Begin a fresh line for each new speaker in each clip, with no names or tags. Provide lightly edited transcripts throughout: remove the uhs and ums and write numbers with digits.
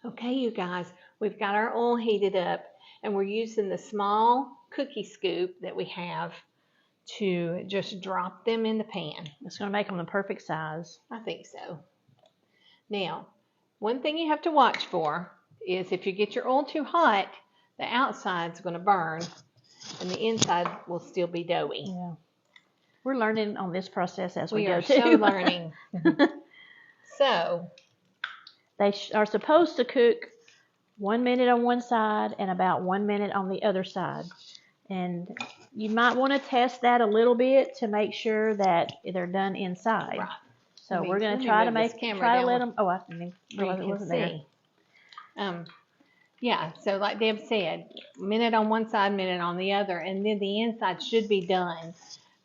Okay, you guys, we've got our oil heated up and we're using the small cookie scoop that we have to just drop them in the pan.
It's going to make them the perfect size.
I think so. Now, one thing you have to watch for is if you get your oil too hot, the outside's going to burn and the inside will still be doughy.
Yeah. We're learning on this process as we go too.
We are so learning. So,
they are supposed to cook 1 minute on one side and about 1 minute on the other side. And you might want to test that a little bit to make sure that they're done inside.
Right.
So we're going to try to let them. Oh, I didn't realize it wasn't there.
Yeah. So like Deb said, minute on one side, minute on the other, and then the inside should be done.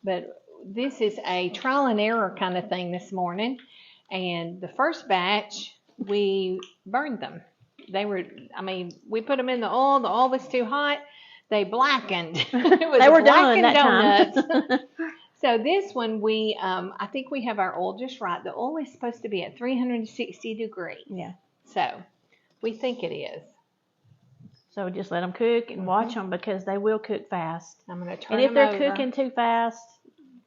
But this is a trial and error kind of thing this morning. And the first batch, we burned them. We put them in the oil was too hot. They blackened. It was
they were done that
donuts.
time.
So this one, I think we have our oil just right. The oil is supposed to be at 360 degrees.
Yeah.
So we think it is.
So just let them cook and watch them because they will cook fast.
I'm going to turn
them over. And if they're cooking too fast,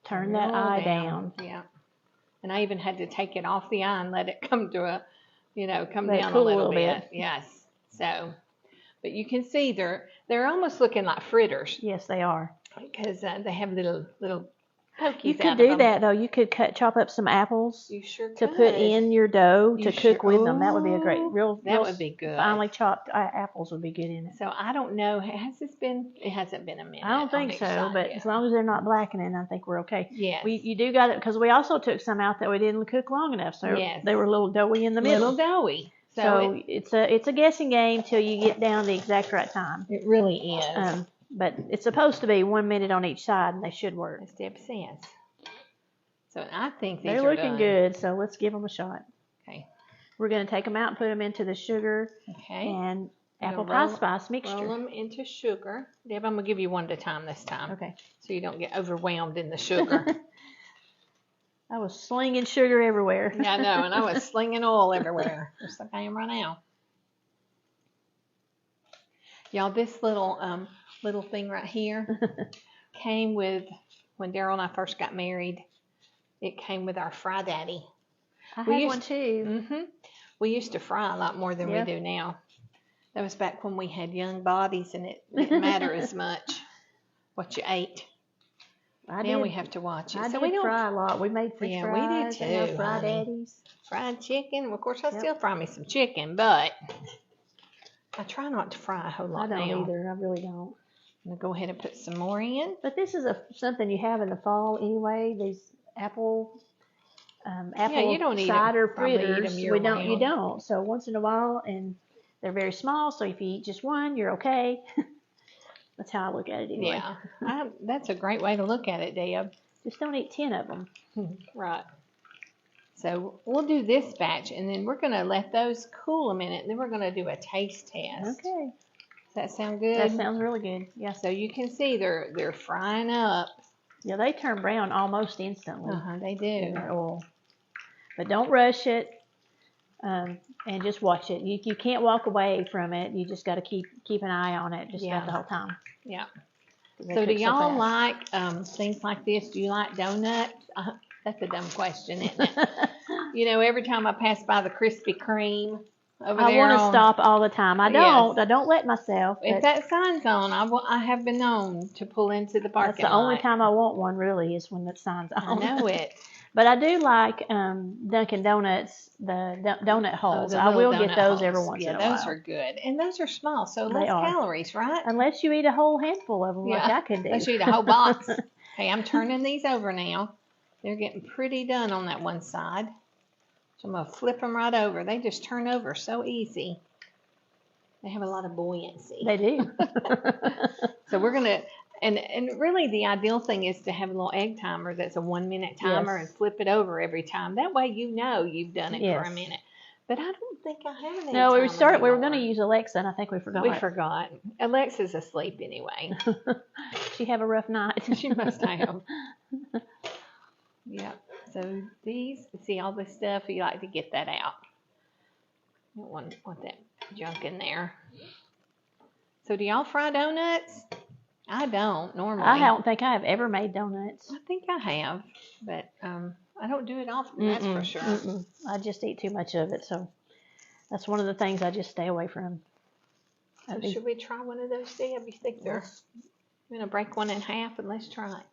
turn that eye down.
Yeah. And I even had to take it off the eye and let it come to come
let
down
cool
a little bit. Yes. So, but you can see they're almost looking like fritters.
Yes, they are.
Because they have little pokies.
You could do that though. You could chop up some apples.
You sure could.
To put in your dough to cook with them. That would be a great
That would be good.
Finely chopped apples would be good in it.
So I don't know. It hasn't been a minute.
I don't think so, but as long as they're not blackening, I think we're okay.
Yes.
You do got it because we also took some out that we didn't cook long enough, so they were a little doughy in the middle.
Little doughy.
So it's a guessing game till you get down the exact right time.
It really is.
But it's supposed to be 1 minute on each side, and they should work.
As Deb says. So I think
they're looking good. So let's give them a shot.
Okay.
We're going to take them out and put them into the sugar and apple pie spice mixture.
Roll them into sugar. Deb, I'm going to give you one at a time this time.
Okay.
So you don't get overwhelmed in the sugar.
I was slinging sugar everywhere.
Yeah, I know, and I was slinging oil everywhere, just like I am right now. Y'all, this little thing right here came with, when Daryl and I first got married, it came with our Fry Daddy.
I had one too.
Mm-hmm. We used to fry a lot more than we do now. That was back when we had young bodies and it didn't matter as much what you ate. Now we have to watch it.
I did fry a lot. We made French fries.
We did too.
Fry daddies.
Fried chicken. Of course, I still fry me some chicken, but I try not to fry a whole lot now.
I don't either. I really don't.
I'm going to go ahead and put some more in.
But this is something you have in the fall anyway. These apple
you don't
cider fritters.
You
don't. So once in a while, and they're very small. So if you eat just one, you're okay. That's how I look at it anyway.
Yeah, that's a great way to look at it, Deb.
Just don't eat 10 of them.
Right. So we'll do this batch, and then we're going to let those cool a minute, and then we're going to do a taste test.
Okay.
Does that sound good?
That sounds really good. Yeah.
So you can see they're frying up.
Yeah, they turn brown almost instantly.
They do.
In their oil. But don't rush it, and just watch it. You can't walk away from it. You just got to keep an eye on it just about the whole time.
Yeah. So do y'all like things like this? Do you like donuts? That's a dumb question, isn't it? Every time I pass by the Krispy Kreme over there,
I want to stop all the time. I don't. I don't let myself.
If that sign's on, I have been known to pull into the parking lot.
That's the only time I want one, really, is when that sign's on.
I know it.
But I do like Dunkin' Donuts, the donut holes. I will get those every once in a while.
Yeah, those are good. And those are small, so less calories, right?
Unless you eat a whole handful of them like I could do.
Unless you eat a whole box. Hey, I'm turning these over now. They're getting pretty done on that one side. So I'm going to flip them right over. They just turn over so easy. They have a lot of buoyancy.
They do.
So we're going to... And really the ideal thing is to have a little egg timer that's a 1 minute timer and flip it over every time. That way you've done it for a minute. But I don't think I have an egg timer.
No, we were going to use Alexa, and I think we forgot.
We forgot. Alexa's asleep anyway.
She have a rough night.
She must have. Yep. So these, see all this stuff, you like to get that out. You don't want that junk in there. So do y'all fry donuts? I don't normally.
I don't think I have ever made donuts.
I think I have, but I don't do it often, that's for sure.
I just eat too much of it, so that's one of the things I just stay away from.
So should we try one of those, Deb? You think they're... I'm going to break one in half and let's try it.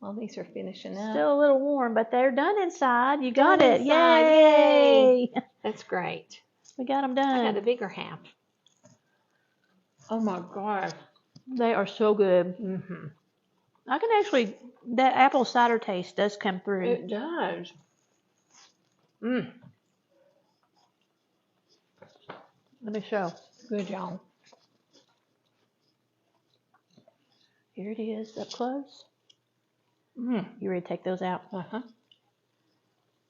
Well, these are finishing up.
Still a little warm, but they're done inside. You got
Done
it.
inside.
Yay!
That's great.
We got them
I
done.
got the bigger half. Oh my God.
They are so good. I can actually, that apple cider taste does come through.
It does.
Let me show.
Good, y'all.
Here it is, up close. You ready to take those out?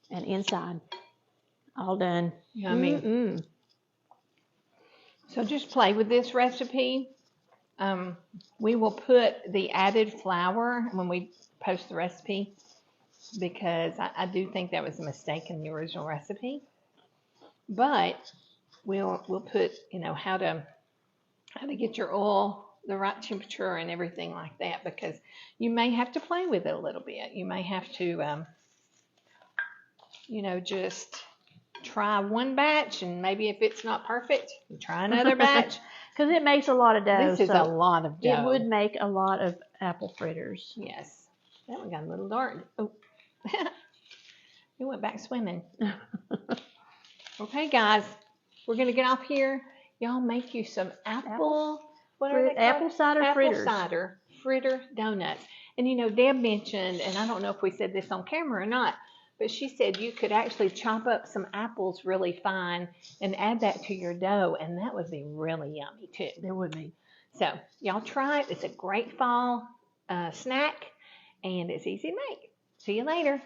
And inside. All done.
Yummy. So just play with this recipe. We will put the added flour when we post the recipe because I do think that was a mistake in the original recipe. But we'll put, you know, how to get your oil the right temperature and everything like that, because you may have to play with it a little bit. You may have to, you know, just try one batch, and maybe if it's not perfect, you try another batch.
Because it makes a lot of dough.
This is a lot of dough.
It would make a lot of apple fritters.
Yes. That one got a little dark. Oh, it went back swimming. Okay, guys, we're going to get off here. Y'all make you some apple
cider fritters.
Apple cider fritter donuts. And you know, Deb mentioned, and I don't know if we said this on camera or not, but she said you could actually chop up some apples really fine and add that to your dough, and that would be really yummy too.
It would be.
So y'all try it. It's a great fall snack, and it's easy to make. See you later.